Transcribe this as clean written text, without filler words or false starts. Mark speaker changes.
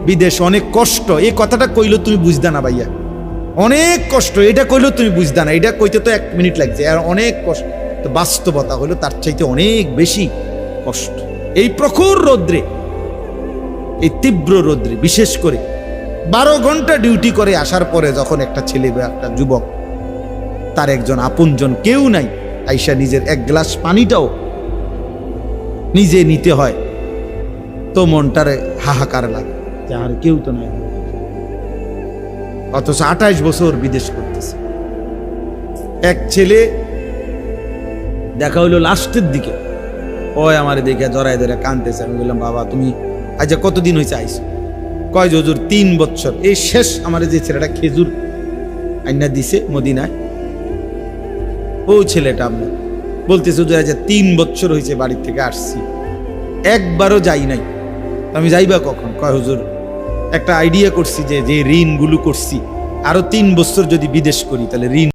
Speaker 1: বিদেশ অনেক কষ্ট, এই কথাটা কইলো তুমি বুঝদা না ভাইয়া, অনেক কষ্ট, এটা কইলো তুমি বুঝদা না, এটা কইতে তো 1 মিনিট লাগছে, আর অনেক কষ্ট। তো বাস্তবতা হলো তার চাইতে অনেক বেশি কষ্ট। এই প্রখর রৌদ্রে, এই তীব্র রৌদ্রে, বিশেষ করে 12 ঘন্টা ডিউটি করে আসার পরে যখন একটা ছেলে বা একটা যুবক, তার একজন আপনজন কেউ নাই, আইসা নিজের 1 গ্লাস পানিটাও নিজে নিতে হয়, তো মনটারে হাহাকার লাগে যে আর কেউ তো নাই। অথচ 28 বছর বিদেশ করতেছে। এক ছেলে দেখা হইলো লাস্টের দিকে, ওই আমার দেখে জড়াই ধরে কাঁদতেছে। আমি বললাম, বাবা তুমি আচ্ছা কতদিন হয়েছে আইসো? কয় যে হুজুর 3 বছর। এই শেষ আমার যে ছেলেটা খেজুর আইনা দিছে মদিনায়, ও ছেলেটা আমি বলতেছে হুজুর আচ্ছা 3 বছর হয়েছে বাড়ির থেকে আসছি, একবারও যাই নাই। আমি যাইবা কখন? কয় হুজুর একটা আইডিয়া করছি যে ঋণগুলো করছি, আরো 3 বছর যদি বিদেশ করি তাহলে ঋণ